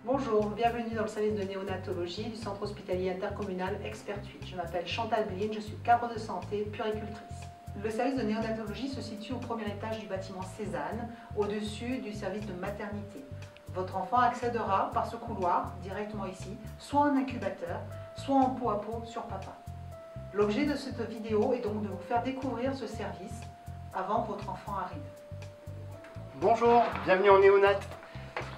Bonjour, bienvenue dans le service de néonatologie du centre hospitalier intercommunal Expert 8. Je m'appelle Chantal Bline, je suis cadre de santé, puéricultrice. Le service de néonatologie se situe au premier étage du bâtiment Cézanne, au-dessus du service de maternité. Votre enfant accédera par ce couloir, directement ici, soit en incubateur, soit en pot à pot sur papa. L'objet de cette vidéo est donc de vous faire découvrir ce service avant que votre enfant arrive. Bonjour, bienvenue en néonat.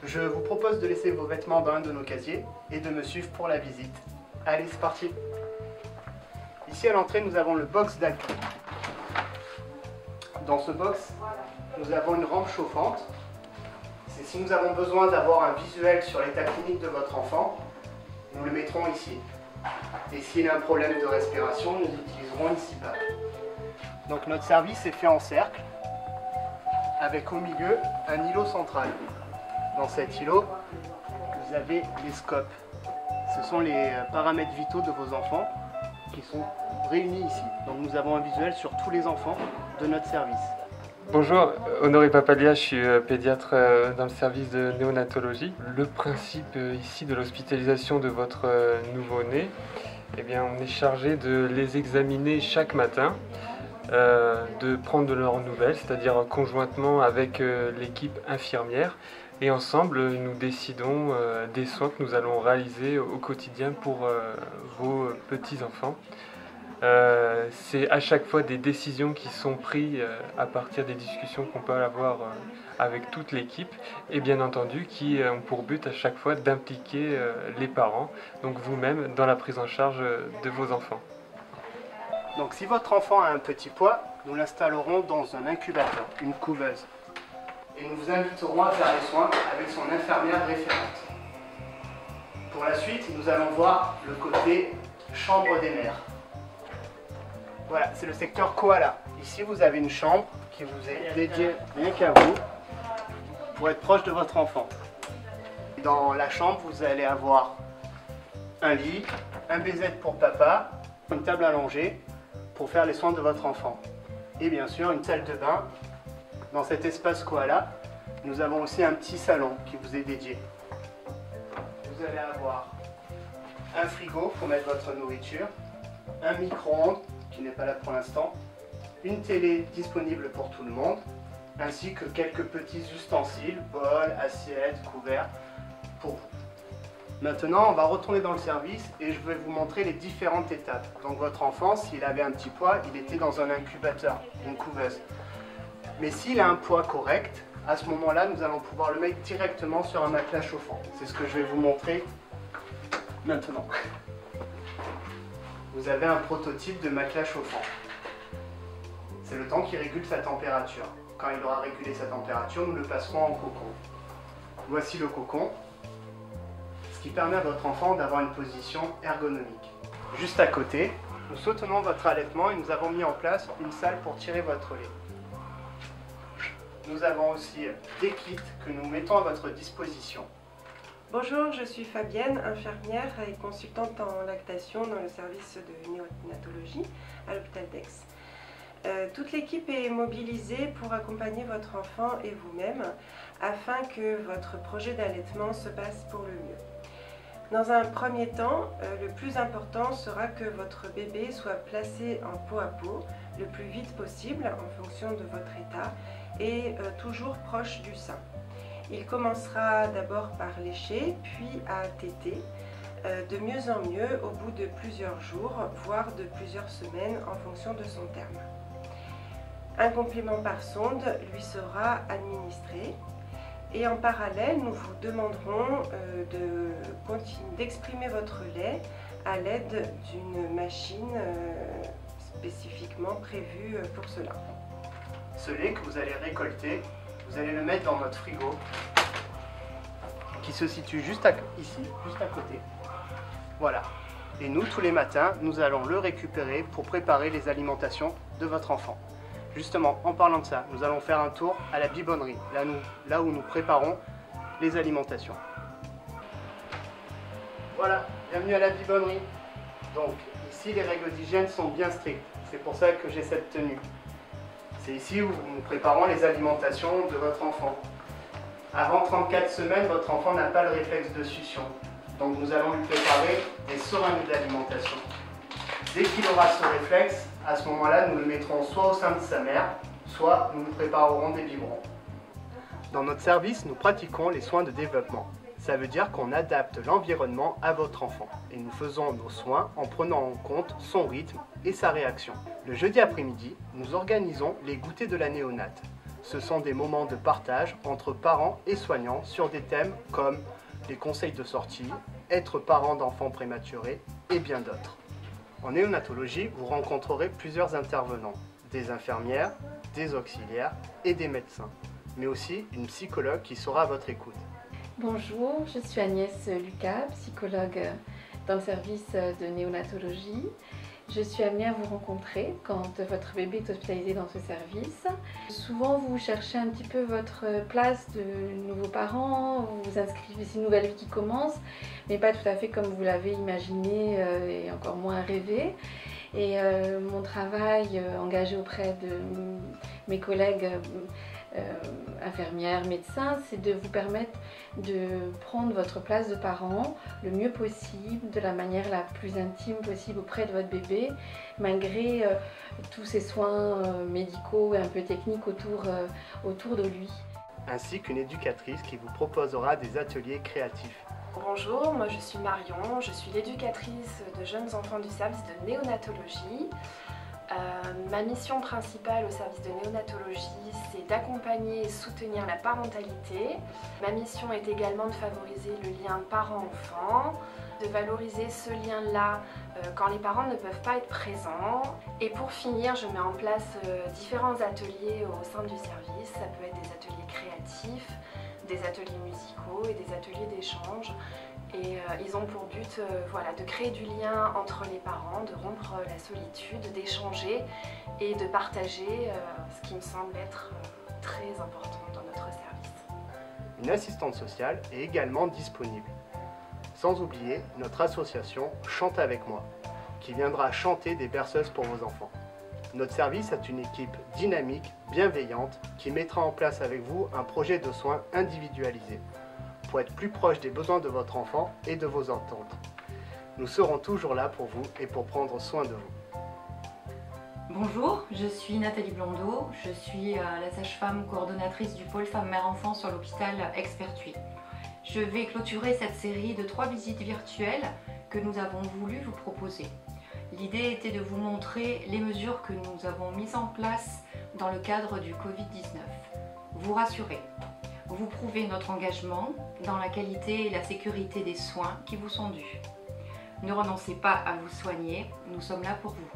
Je vous propose de laisser vos vêtements dans un de nos casiers et de me suivre pour la visite. Allez, c'est parti. Ici à l'entrée, nous avons le box d'accueil. Dans ce box, nous avons une rampe chauffante. C'est si nous avons besoin d'avoir un visuel sur l'état clinique de votre enfant, nous le mettrons ici. Et s'il a un problème de respiration, nous utiliserons une CPAP. Donc notre service est fait en cercle, avec au milieu un îlot central. Dans cet îlot, vous avez les scopes. Ce sont les paramètres vitaux de vos enfants qui sont réunis ici. Donc nous avons un visuel sur tous les enfants de notre service. Bonjour, Honoré Papalia, je suis pédiatre dans le service de néonatologie. Le principe ici de l'hospitalisation de votre nouveau-né, eh bien, on est chargé de les examiner chaque matin, de prendre de leurs nouvelles, c'est-à-dire conjointement avec l'équipe infirmière. Et ensemble, nous décidons des soins que nous allons réaliser au quotidien pour vos petits-enfants. C'est à chaque fois des décisions qui sont prises à partir des discussions qu'on peut avoir avec toute l'équipe et bien entendu qui ont pour but à chaque fois d'impliquer les parents, donc vous-même, dans la prise en charge de vos enfants. Donc si votre enfant a un petit poids, nous l'installerons dans un incubateur, une couveuse. Et nous vous inviterons à faire les soins avec son infirmière référente. Pour la suite, nous allons voir le côté chambre des mères. Voilà, c'est le secteur koala. Ici, vous avez une chambre qui vous est dédiée rien qu'à vous pour être proche de votre enfant. Dans la chambre, vous allez avoir un lit, un BZ pour papa, une table allongée pour faire les soins de votre enfant. Et bien sûr, une salle de bain. Dans cet espace koala, nous avons aussi un petit salon qui vous est dédié. Vous allez avoir un frigo pour mettre votre nourriture, un micro-ondes qui n'est pas là pour l'instant, une télé disponible pour tout le monde, ainsi que quelques petits ustensiles, bols, assiettes, couverts, pour vous. Maintenant, on va retourner dans le service et je vais vous montrer les différentes étapes. Donc votre enfant, s'il avait un petit poids, il était dans un incubateur, une couveuse. Mais s'il a un poids correct, à ce moment-là, nous allons pouvoir le mettre directement sur un matelas chauffant. C'est ce que je vais vous montrer maintenant. Vous avez un prototype de matelas chauffant. C'est le temps qui régule sa température. Quand il aura régulé sa température, nous le passerons en cocon. Voici le cocon, ce qui permet à votre enfant d'avoir une position ergonomique. Juste à côté, nous soutenons votre allaitement et nous avons mis en place une salle pour tirer votre lait. Nous avons aussi des kits que nous mettons à votre disposition. Bonjour, je suis Fabienne, infirmière et consultante en lactation dans le service de néonatologie à l'hôpital d'Aix. Toute l'équipe est mobilisée pour accompagner votre enfant et vous-même afin que votre projet d'allaitement se passe pour le mieux. Dans un premier temps, le plus important sera que votre bébé soit placé en pot à pot le plus vite possible en fonction de votre état et toujours proche du sein. Il commencera d'abord par lécher, puis à téter, de mieux en mieux au bout de plusieurs jours, voire de plusieurs semaines en fonction de son terme. Un complément par sonde lui sera administré et en parallèle, nous vous demanderons d'exprimer votre lait à l'aide d'une machine spécifiquement prévue pour cela. Ce lait que vous allez récolter, vous allez le mettre dans notre frigo qui se situe juste ici, juste à côté. Voilà. Et nous, tous les matins, nous allons le récupérer pour préparer les alimentations de votre enfant. Justement, en parlant de ça, nous allons faire un tour à la biberonnerie, là où nous préparons les alimentations. Voilà, bienvenue à la biberonnerie. Donc, ici, les règles d'hygiène sont bien strictes. C'est pour ça que j'ai cette tenue. C'est ici où nous préparons les alimentations de votre enfant. Avant 34 semaines, votre enfant n'a pas le réflexe de succion. Donc nous allons lui préparer des seringues d'alimentation. Dès qu'il aura ce réflexe, à ce moment-là, nous le mettrons soit au sein de sa mère, soit nous lui préparerons des biberons. Dans notre service, nous pratiquons les soins de développement. Ça veut dire qu'on adapte l'environnement à votre enfant et nous faisons nos soins en prenant en compte son rythme et sa réaction. Le jeudi après-midi, nous organisons les goûters de la néonate. Ce sont des moments de partage entre parents et soignants sur des thèmes comme les conseils de sortie, être parent d'enfants prématurés et bien d'autres. En néonatologie, vous rencontrerez plusieurs intervenants, des infirmières, des auxiliaires et des médecins, mais aussi une psychologue qui sera à votre écoute. Bonjour, je suis Agnès Lucas, psychologue dans le service de néonatologie. Je suis amenée à vous rencontrer quand votre bébé est hospitalisé dans ce service. Souvent, vous cherchez un petit peu votre place de nouveaux parents, vous vous inscrivez, c'est une nouvelle vie qui commence, mais pas tout à fait comme vous l'avez imaginé et encore moins rêvé. Et mon travail engagé auprès de mes collègues infirmières, médecins, c'est de vous permettre de prendre votre place de parent le mieux possible, de la manière la plus intime possible auprès de votre bébé, malgré tous ces soins médicaux et un peu techniques autour de lui. Ainsi qu'une éducatrice qui vous proposera des ateliers créatifs. Bonjour, moi je suis Marion, je suis l'éducatrice de jeunes enfants du service de néonatologie. Ma mission principale au service de néonatologie, c'est d'accompagner et soutenir la parentalité. Ma mission est également de favoriser le lien parent-enfant, de valoriser ce lien-là quand les parents ne peuvent pas être présents. Et pour finir, je mets en place différents ateliers au sein du service. Ça peut être des ateliers créatifs, des ateliers musicaux et des ateliers d'échange. Et ils ont pour but de créer du lien entre les parents, de rompre la solitude, d'échanger et de partager ce qui me semble être très important dans notre service. Une assistante sociale est également disponible. Sans oublier notre association Chante avec moi, qui viendra chanter des berceuses pour vos enfants. Notre service est une équipe dynamique, bienveillante, qui mettra en place avec vous un projet de soins individualisé, pour être plus proche des besoins de votre enfant et de vos attentes. Nous serons toujours là pour vous et pour prendre soin de vous. Bonjour, je suis Nathalie Blondeau, je suis la sage-femme coordonnatrice du pôle femmes-mères-enfants sur l'hôpital Aix-Pertuis. Je vais clôturer cette série de 3 visites virtuelles que nous avons voulu vous proposer. L'idée était de vous montrer les mesures que nous avons mises en place dans le cadre du Covid-19. Vous rassurer. Vous prouvez notre engagement dans la qualité et la sécurité des soins qui vous sont dus. Ne renoncez pas à vous soigner, nous sommes là pour vous.